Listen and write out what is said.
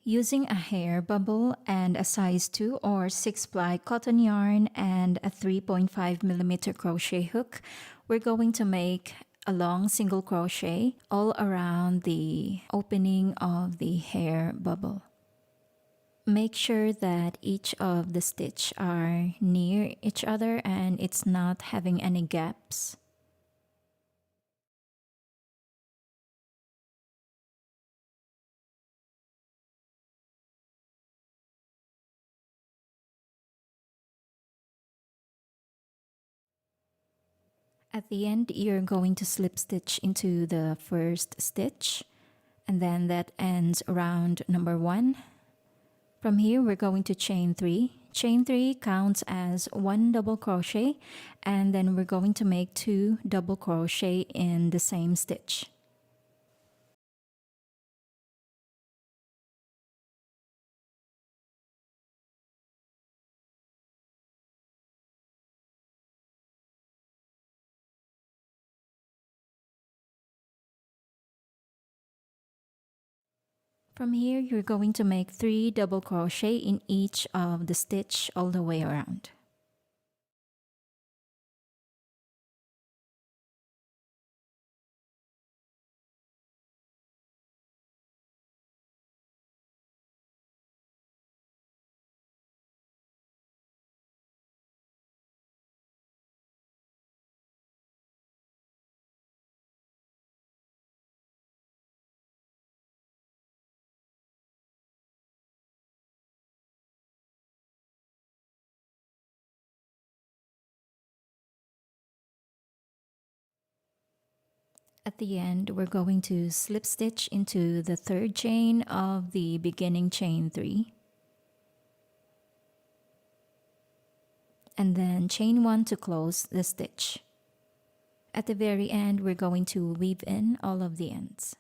Using a hair bubble and a size 2 or 6 ply cotton yarn and a 3.5mm crochet hook, we're going to make a long single crochet all around the opening of the hair bubble. Make sure that each of the stitch are near each other and it's not having any gaps. At the end, you're going to slip stitch into the first stitch, and then that ends around number 1. From here, we're going to chain 3. Chain 3 counts as 1 double crochet, and then we're going to make 2 double crochet in the same stitch. From here, you're going to make 3 double crochet in each of the stitch all the way around. At the end, we're going to slip stitch into the third chain of the beginning chain 3. And then chain 1 to close the stitch. At the very end, we're going to weave in all of the ends.